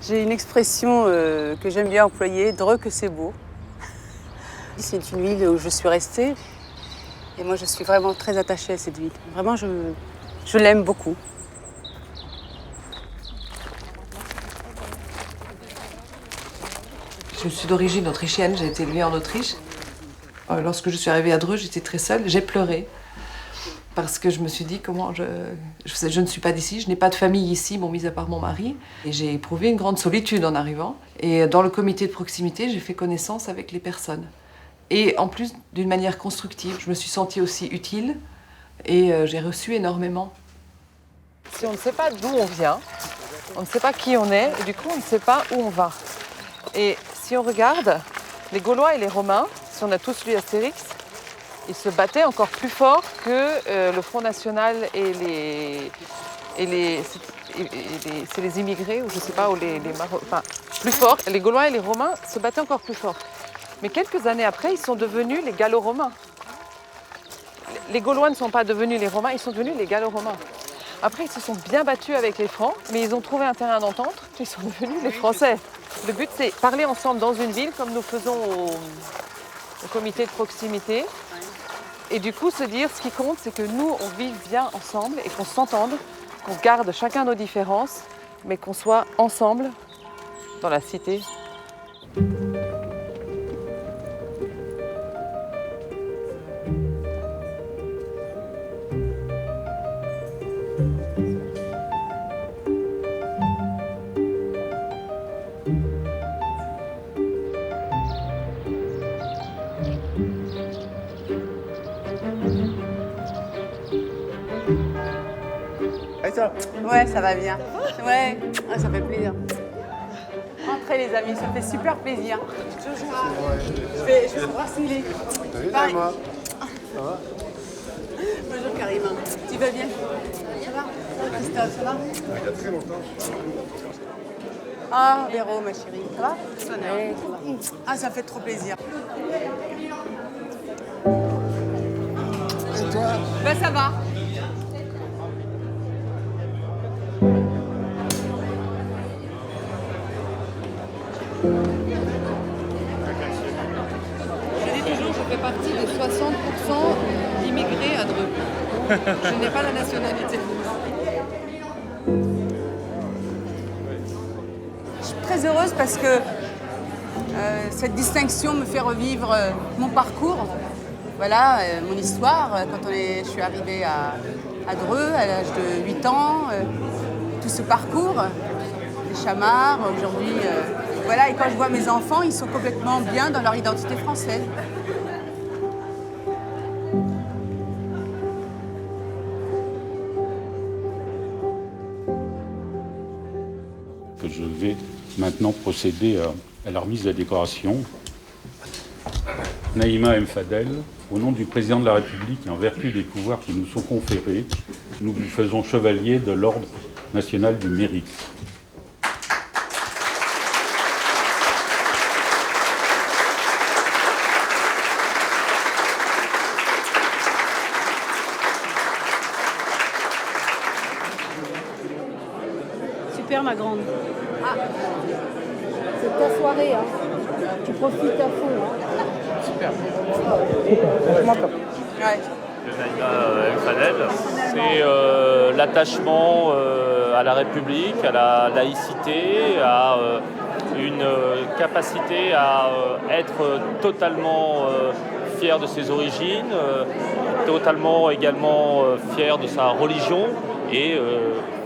J'ai une expression que j'aime bien employer, Dreux que c'est beau. C'est une ville où je suis restée et moi je suis vraiment très attachée à cette ville. Vraiment, je l'aime beaucoup. Je suis d'origine autrichienne, j'ai été élevée en Autriche. Lorsque je suis arrivée à Dreux, j'étais très seule, j'ai pleuré. Parce que je me suis dit, comment je ne suis pas d'ici, je n'ai pas de famille ici, mis à part mon mari. Et j'ai éprouvé une grande solitude en arrivant. Et dans le comité de proximité, j'ai fait connaissance avec les personnes. Et en plus, d'une manière constructive, je me suis sentie aussi utile et j'ai reçu énormément. Si on ne sait pas d'où on vient, on ne sait pas qui on est, et du coup, on ne sait pas où on va. Et si on regarde, les Gaulois et les Romains, si on a tous lu Astérix, ils se battaient encore plus fort que le Front National et c'est les immigrés, ou je ne sais pas, ou les Marocains, enfin, plus fort. Les Gaulois et les Romains se battaient encore plus fort. Mais quelques années après, ils sont devenus les Gallo-Romains. Les Gaulois ne sont pas devenus les Romains, ils sont devenus les Gallo-Romains. Après, ils se sont bien battus avec les Francs, mais ils ont trouvé un terrain d'entente, ils sont devenus les Français. Le but, c'est parler ensemble dans une ville, comme nous faisons au comité de proximité. Et du coup, se dire, ce qui compte, c'est que nous, on vive bien ensemble et qu'on s'entende, qu'on garde chacun nos différences, mais qu'on soit ensemble dans la cité. Ouais, ça va bien. Ouais, ça fait plaisir. Entrez les amis, ça fait super plaisir. Je vais vous brasser les... Salut Naïma. Ça va? Bonjour Karima. Tu vas bien? Ça va? Christophe, ça va? Il y a très longtemps. Ah, Véro, ma chérie. Ça va? Ouais, ça va. Ah, ça fait trop plaisir. Et toi? Ben, ça va. Je dis toujours, je fais partie partie des 60% d'immigrés à Dreux. Je n'ai pas la nationalité. Je suis très heureuse parce que cette distinction me fait revivre mon parcours, voilà, mon histoire. Quand je suis arrivée à Dreux à l'âge de 8 ans, tout ce parcours, les chamards, aujourd'hui, voilà. Et quand je vois mes enfants, ils sont complètement bien dans leur identité française. Je vais maintenant procéder à la remise de la décoration. Naïma M. Fadel, au nom du président de la République et en vertu des pouvoirs qui nous sont conférés, nous vous faisons chevalier de l'Ordre national du mérite. Super, ma grande. Ah, c'est ta soirée, hein. Tu profites à fond, hein. Super. Ouais. Naïma El Fadel, c'est l'attachement à la République, à la laïcité, à une capacité à être totalement fier de ses origines, totalement également fier de sa religion et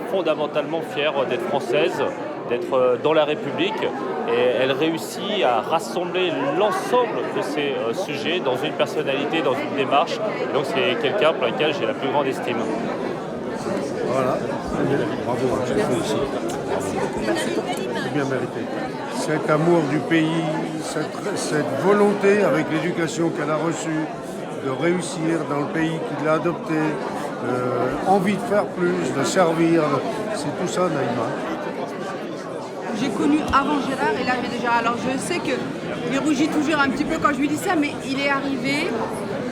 fondamentalement fière d'être française, d'être dans la République. Et elle réussit à rassembler l'ensemble de ces sujets dans une personnalité, dans une démarche. Et donc c'est quelqu'un pour lequel j'ai la plus grande estime. Voilà. Bravo, je te félicite. C'est bien mérité. Cet amour du pays, cette volonté avec l'éducation qu'elle a reçue de réussir dans le pays qu'il a adopté, envie de faire plus, de servir, c'est tout ça, Naïma. J'ai connu avant Gérard et là j'ai déjà. Alors je sais qu'il rougit toujours un petit peu quand je lui dis ça, mais il est arrivé,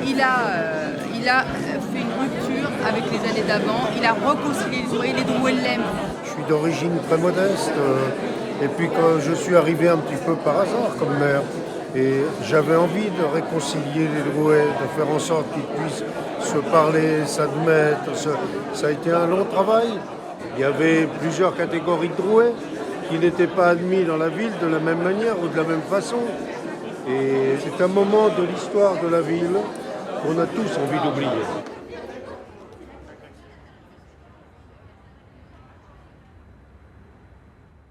il a fait une rupture avec les années d'avant, il a réconcilié les Drouais l'aiment. Je suis d'origine très modeste et puis quand je suis arrivé un petit peu par hasard comme maire et j'avais envie de réconcilier les Drouais, de faire en sorte qu'ils puissent se parler, s'admettre. Ça a été un long travail. Il y avait plusieurs catégories de Drouais qui n'étaient pas admis dans la ville de la même manière ou de la même façon. Et c'est un moment de l'histoire de la ville qu'on a tous envie d'oublier.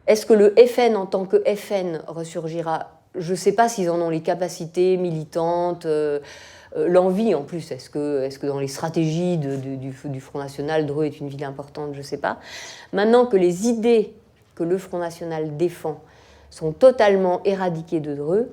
Est-ce que le FN en tant que FN ressurgira? Je ne sais pas s'ils en ont les capacités militantes, l'envie en plus. Est-ce que dans les stratégies du Front National, Dreux est une ville importante? Je ne sais pas. Maintenant que les idées que le Front National défend sont totalement éradiquées de Dreux,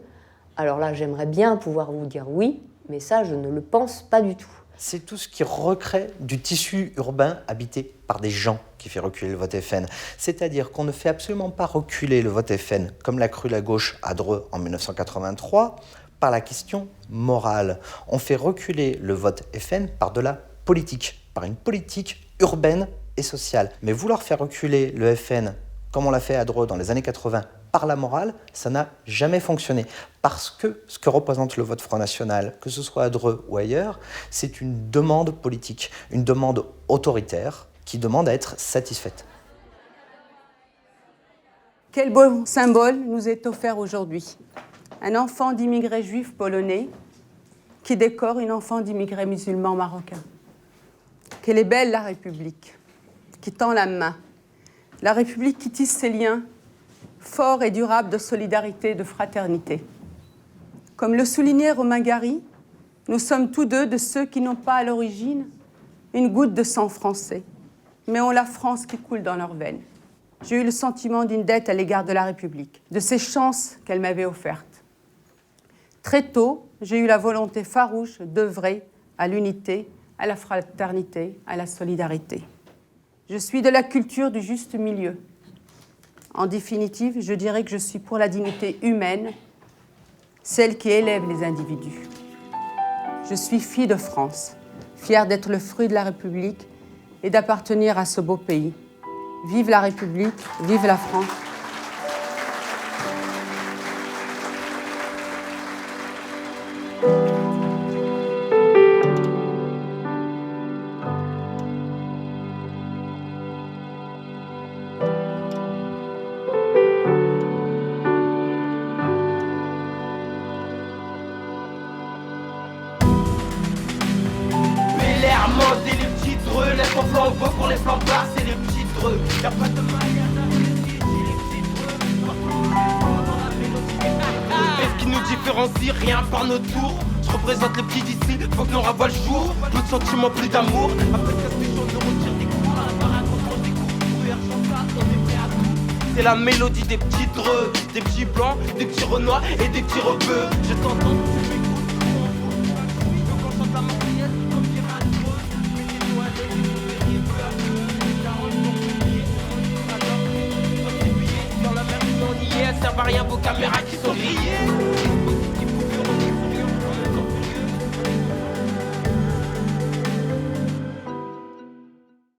alors là, j'aimerais bien pouvoir vous dire oui, mais ça, je ne le pense pas du tout. C'est tout ce qui recrée du tissu urbain habité par des gens qui fait reculer le vote FN. C'est-à-dire qu'on ne fait absolument pas reculer le vote FN, comme l'a cru la gauche à Dreux en 1983, par la question morale. On fait reculer le vote FN par de la politique, par une politique urbaine et sociale. Mais vouloir faire reculer le FN, comme on l'a fait à Dreux dans les années 80, par la morale, ça n'a jamais fonctionné. Parce que ce que représente le vote Front National, que ce soit à Dreux ou ailleurs, c'est une demande politique, une demande autoritaire qui demande à être satisfaite. Quel beau symbole nous est offert aujourd'hui. Un enfant d'immigrés juifs polonais qui décore une enfant d'immigrés musulmans marocains. Quelle est belle la République, qui tend la main. La République qui tisse ses liens forts et durables de solidarité et de fraternité. Comme le soulignait Romain Gary, nous sommes tous deux de ceux qui n'ont pas à l'origine une goutte de sang français, mais ont la France qui coule dans leurs veines. J'ai eu le sentiment d'une dette à l'égard de la République, de ces chances qu'elle m'avait offertes. Très tôt, j'ai eu la volonté farouche d'œuvrer à l'unité, à la fraternité, à la solidarité. Je suis de la culture du juste milieu. En définitive, je dirais que je suis pour la dignité humaine, celle qui élève les individus. Je suis fille de France, fière d'être le fruit de la République et d'appartenir à ce beau pays. Vive la République, vive la France. dreux. Laisse ton flanc au beau pour les flambards, c'est les petits dreux. Y'a pas de manière et ce qui nous différencie, rien par nos tours. Je représente les petits d'ici, faut que l'on ravoie le jour. Plus de sentiments, plus d'amour. Après casse des choses, on retire des coups. À la baraque, on mange des coups. Pour ça, on est prêt à tout. C'est la mélodie des petits dreux, des petits blancs, des petits renois et des petits rebeux. Je t'entends, tu m'écoutes. Quand on chante la Marseillaise, comme dirait un dreux. Mettez-nous à l'aise, et peu à peu. Les paroles sont publiées, on y va dans la mer, on y est. Elles servent à rien, vos caméras qui sont grillées.